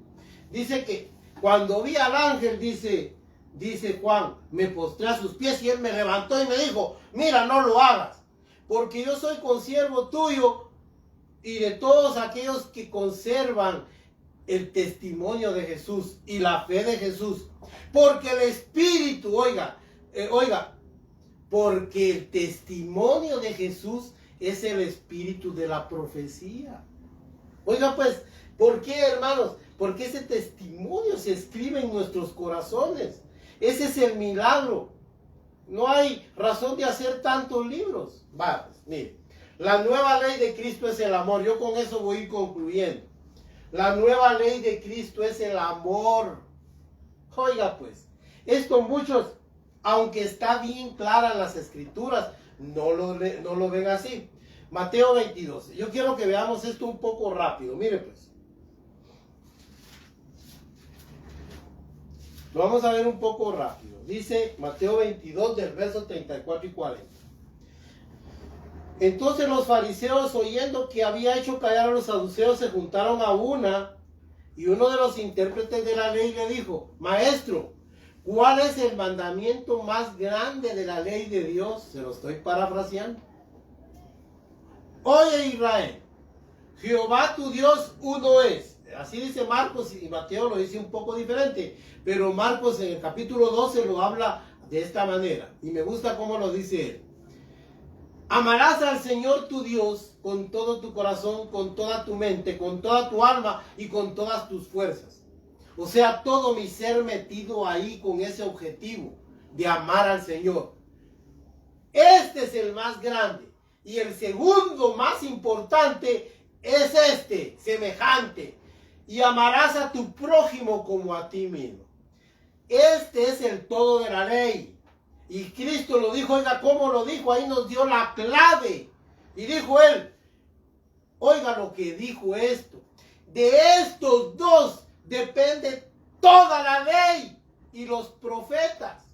Dice que cuando vi al ángel, dice Juan, me postré a sus pies y él me levantó y me dijo, mira, no lo hagas, porque yo soy consiervo tuyo y de todos aquellos que conservan el testimonio de Jesús y la fe de Jesús. Porque el Espíritu, porque el testimonio de Jesús es el espíritu de la profecía. Oiga pues, ¿por qué, hermanos? Porque ese testimonio se escribe en nuestros corazones. Ese es el milagro. No hay razón de hacer tantos libros. Va, pues, mire, la nueva ley de Cristo es el amor. Yo con eso voy a ir concluyendo. La nueva ley de Cristo es el amor. Oiga pues, esto muchos, aunque está bien clara en las escrituras, no lo ven así. Mateo 22. Yo quiero que veamos esto un poco rápido. Mire pues. Lo vamos a ver un poco rápido. Dice Mateo 22 del verso 34 y 40. Entonces los fariseos, oyendo que había hecho callar a los saduceos, se juntaron a una, y uno de los intérpretes de la ley le dijo, Maestro, ¿cuál es el mandamiento más grande de la ley de Dios? Se lo estoy parafraseando. Oye Israel, Jehová tu Dios uno es. Así dice Marcos y Mateo lo dice un poco diferente. Pero Marcos en el capítulo 12 lo habla de esta manera. Y me gusta cómo lo dice él. Amarás al Señor tu Dios con todo tu corazón, con toda tu mente, con toda tu alma y con todas tus fuerzas. O sea, todo mi ser metido ahí con ese objetivo de amar al Señor. Este es el más grande. Y el segundo más importante es semejante. Y amarás a tu prójimo como a ti mismo. Este es el todo de la ley. Y Cristo lo dijo, oiga, ¿cómo lo dijo? Ahí nos dio la clave. Y dijo él, oiga lo que dijo esto. De estos dos depende toda la ley y los profetas.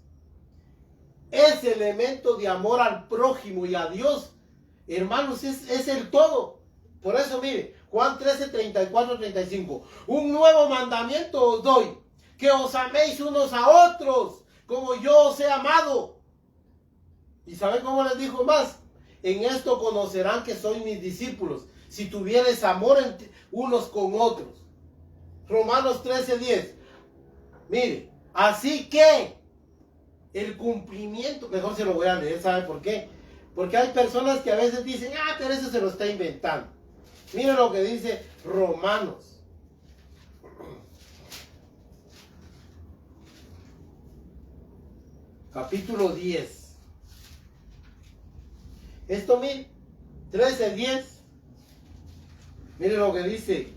Ese elemento de amor al prójimo y a Dios, hermanos, es el todo. Por eso, mire, Juan 13, 34, 35. Un nuevo mandamiento os doy, que os améis unos a otros, como yo os he amado. ¿Y saben cómo les dijo más? En esto conocerán que sois mis discípulos, si tuvieres amor unos con otros. Romanos 13:10. Mire, así que el cumplimiento, mejor se lo voy a leer, ¿sabe por qué? Porque hay personas que a veces dicen, pero eso se lo está inventando. Mire lo que dice Romanos. Capítulo 10. Esto, mire, 13:10. Mire lo que dice.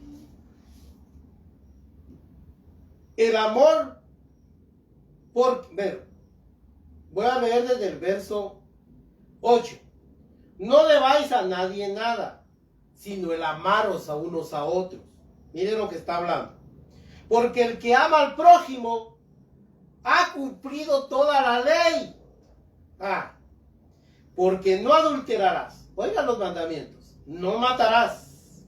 El amor voy a leer desde el verso 8. No debáis a nadie nada, sino el amaros a unos a otros. Miren lo que está hablando. Porque el que ama al prójimo ha cumplido toda la ley. Porque no adulterarás. Oigan los mandamientos. No matarás.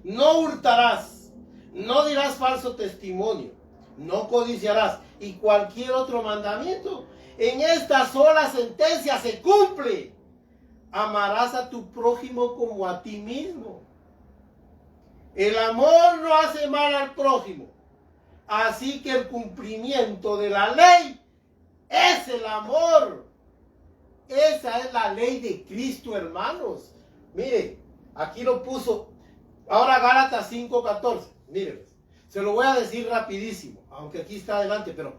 No hurtarás. No dirás falso testimonio. No codiciarás. Y cualquier otro mandamiento. En esta sola sentencia se cumple. Amarás a tu prójimo como a ti mismo. El amor no hace mal al prójimo. Así que el cumplimiento de la ley es el amor. Esa es la ley de Cristo, hermanos. Mire, aquí lo puso. Ahora Gálatas 5:14. Mire, se lo voy a decir rapidísimo, aunque aquí está adelante, pero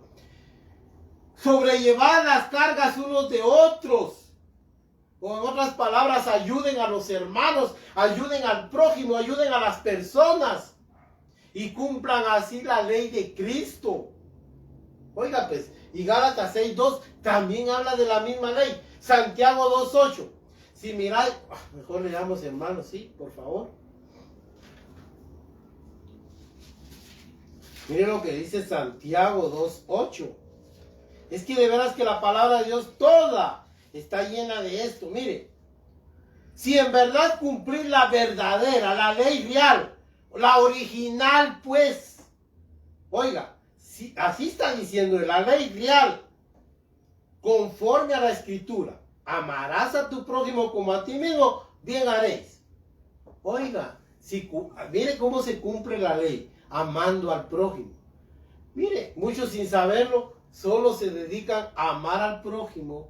sobrellevar las cargas unos de otros. O en otras palabras, ayuden a los hermanos, ayuden al prójimo, ayuden a las personas y cumplan así la ley de Cristo. Oiga pues, y Gálatas 6:2 también habla de la misma ley. Santiago 2:8. Si miráis, mejor leamos, hermanos, sí, por favor. Miren lo que dice Santiago 2:8. Es que de veras que la palabra de Dios toda está llena de esto. Mire, si en verdad cumplir la verdadera, la ley real, la original, pues, oiga, si, así está diciendo la ley real, conforme a la escritura, amarás a tu prójimo como a ti mismo, bien haréis. Oiga, mire cómo se cumple la ley, amando al prójimo. Mire, muchos sin saberlo, solo se dedican a amar al prójimo,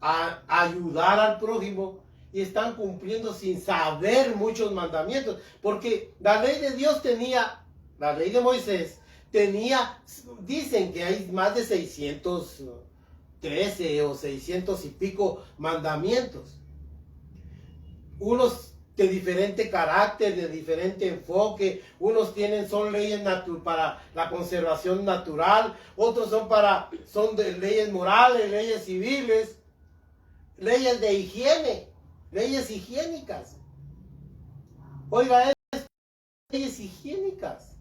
a ayudar al prójimo, y están cumpliendo sin saber muchos mandamientos, porque la ley de Dios la ley de Moisés dicen que hay más de 613 o 600 y pico mandamientos, unos de diferente carácter, de diferente enfoque. Unos son leyes para la conservación natural, otros son de leyes morales, leyes civiles, leyes de higiene, leyes higiénicas. Oiga, leyes higiénicas.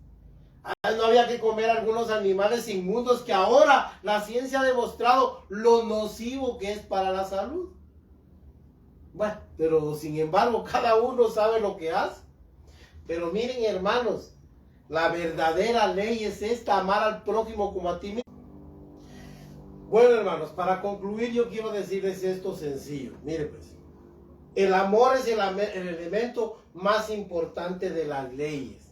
No había que comer algunos animales inmundos que ahora la ciencia ha demostrado lo nocivo que es para la salud. Bueno, pero sin embargo cada uno sabe lo que hace. Pero miren, hermanos, la verdadera ley es esta: amar al prójimo como a ti mismo. Bueno, hermanos, para concluir yo quiero decirles esto sencillo. Mire pues, el amor es el elemento más importante de las leyes.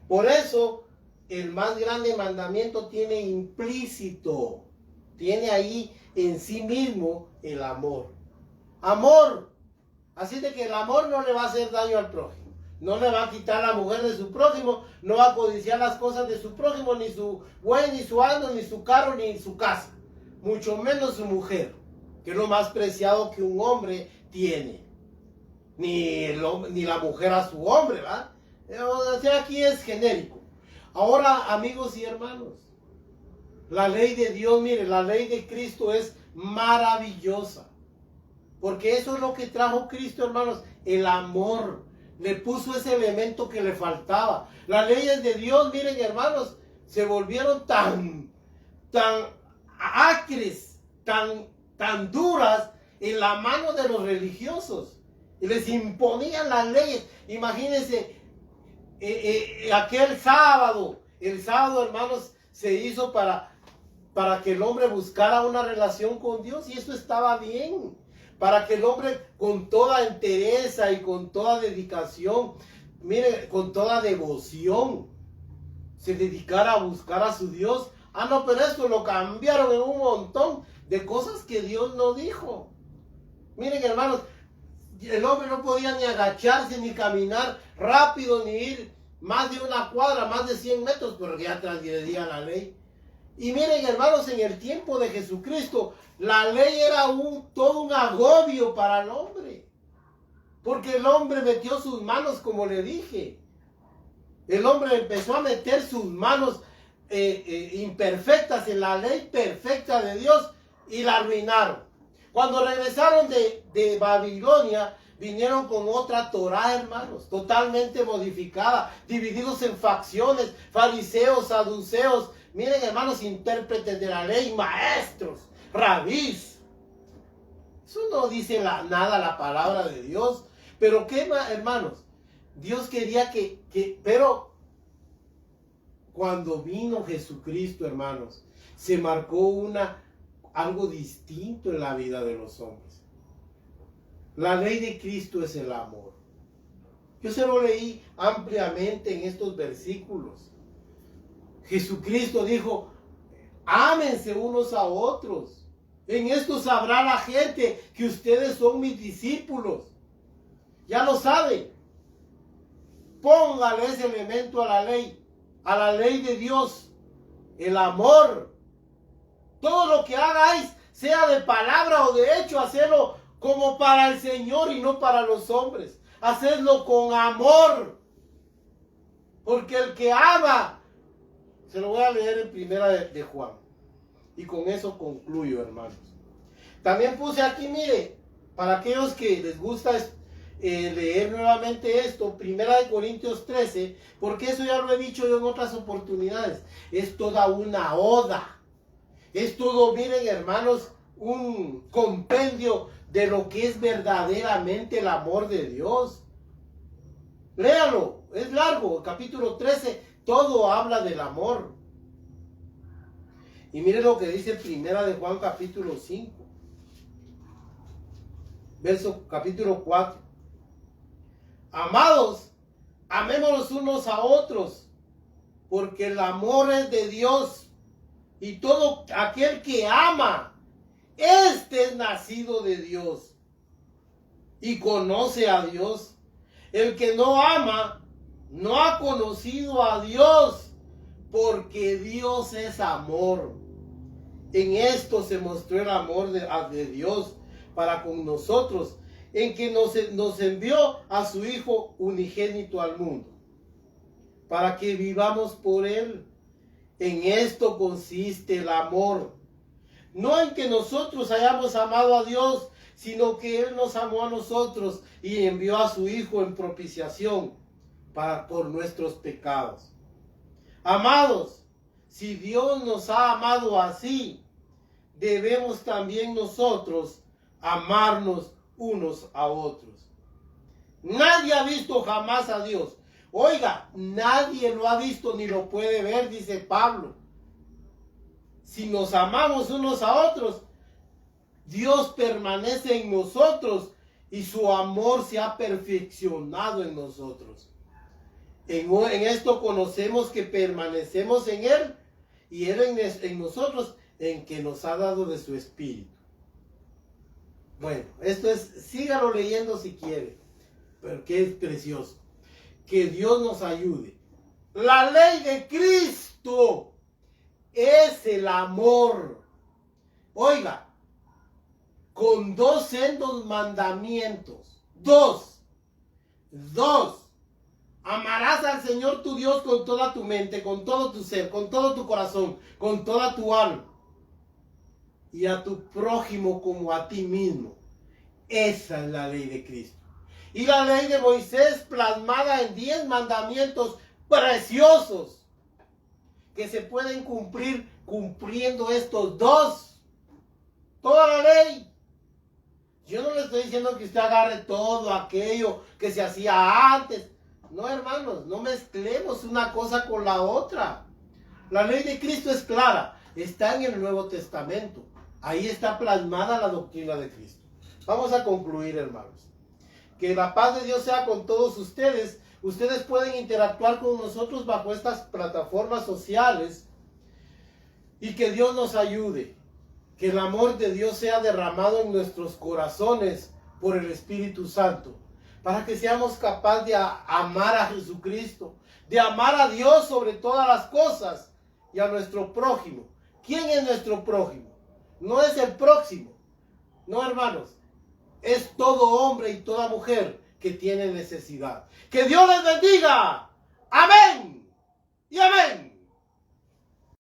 Por eso el más grande mandamiento tiene implícito, tiene ahí en sí mismo el amor. Amor. Así de que el amor no le va a hacer daño al prójimo. No le va a quitar la mujer de su prójimo. No va a codiciar las cosas de su prójimo. Ni su buey, ni su asno, ni su carro, ni su casa. Mucho menos su mujer, que es lo más preciado que un hombre tiene. Ni la mujer a su hombre, ¿verdad? O sea, aquí es genérico. Ahora, amigos y hermanos, la ley de Dios, mire, la ley de Cristo es maravillosa. Porque eso es lo que trajo Cristo, hermanos, el amor. Le puso ese elemento que le faltaba. Las leyes de Dios, miren, hermanos, se volvieron tan acres, tan duras en la mano de los religiosos. Y les imponían las leyes. Imagínense, aquel sábado, el sábado, hermanos, se hizo para que el hombre buscara una relación con Dios, y eso estaba bien. para que el hombre con toda entereza y con toda dedicación, mire, con toda devoción, se dedicara a buscar a su Dios. Ah, no, pero esto lo cambiaron en un montón de cosas que Dios no dijo. Miren, hermanos, el hombre no podía ni agacharse, ni caminar rápido, ni ir más de una cuadra, más de 100 metros, porque ya transgredía la ley. Y miren, hermanos, en el tiempo de Jesucristo, la ley era todo un agobio para el hombre. Porque el hombre metió sus manos, como le dije. El hombre empezó a meter sus manos imperfectas en la ley perfecta de Dios y la arruinaron. Cuando regresaron de Babilonia, vinieron con otra Torá, hermanos, totalmente modificada, divididos en facciones, fariseos, saduceos. Miren, hermanos, intérpretes de la ley, maestros, rabís. Eso no dice nada la palabra de Dios. Pero qué, hermanos, Dios quería pero cuando vino Jesucristo, hermanos, se marcó algo distinto en la vida de los hombres. La ley de Cristo es el amor. Yo se lo leí ampliamente en estos versículos. Jesucristo dijo, ámense unos a otros. En esto sabrá la gente que ustedes son mis discípulos. Ya lo saben. Póngale ese elemento a la ley de Dios, el amor. Todo lo que hagáis, sea de palabra o de hecho, hacedlo como para el Señor y no para los hombres. Hacedlo con amor. Porque el que ama, se lo voy a leer en primera de Juan. Y con eso concluyo, hermanos. También puse aquí, mire, para aquellos que les gusta leer nuevamente esto, primera de Corintios 13, porque eso ya lo he dicho yo en otras oportunidades. Es toda una oda. Es todo, miren, hermanos, un compendio de lo que es verdaderamente el amor de Dios. Léalo, es largo, capítulo 13, todo habla del amor. Y miren lo que dice primera de Juan capítulo 5, capítulo 4. Amados, amémonos unos a otros, porque el amor es de Dios, y todo aquel que ama, este es nacido de Dios y conoce a Dios. El que no ama, no ha conocido a Dios, porque Dios es amor. En esto se mostró el amor de Dios para con nosotros, en que nos envió a su Hijo unigénito al mundo, para que vivamos por Él. En esto consiste el amor. No en que nosotros hayamos amado a Dios, sino que Él nos amó a nosotros y envió a su Hijo en propiciación por nuestros pecados. Amados, si Dios nos ha amado así, debemos también nosotros amarnos unos a otros. Nadie ha visto jamás a Dios. Oiga, nadie lo ha visto ni lo puede ver, dice Pablo. Si nos amamos unos a otros, Dios permanece en nosotros y su amor se ha perfeccionado en nosotros. En esto conocemos que permanecemos en Él y Él en nosotros, en que nos ha dado de su Espíritu. Bueno, esto es, sígalo leyendo si quiere, pero que es precioso. Que Dios nos ayude. La ley de Cristo es el amor. Oiga, con dos sendos mandamientos. Dos. Amarás al Señor tu Dios con toda tu mente, con todo tu ser, con todo tu corazón, con toda tu alma. Y a tu prójimo como a ti mismo. Esa es la ley de Cristo. Y la ley de Moisés plasmada en 10 mandamientos preciosos que se pueden cumplir cumpliendo estos dos. Toda la ley. Yo no le estoy diciendo que usted agarre todo aquello que se hacía antes. No, hermanos, no mezclemos una cosa con la otra. La ley de Cristo es clara. Está en el Nuevo Testamento. Ahí está plasmada la doctrina de Cristo. Vamos a concluir, hermanos. Que la paz de Dios sea con todos ustedes. Ustedes pueden interactuar con nosotros bajo estas plataformas sociales. Y que Dios nos ayude. Que el amor de Dios sea derramado en nuestros corazones por el Espíritu Santo. Para que seamos capaces de amar a Jesucristo. De amar a Dios sobre todas las cosas. Y a nuestro prójimo. ¿Quién es nuestro prójimo? No es el próximo. No, hermanos. Es todo hombre y toda mujer que tiene necesidad. Que Dios les bendiga. Amén y amén.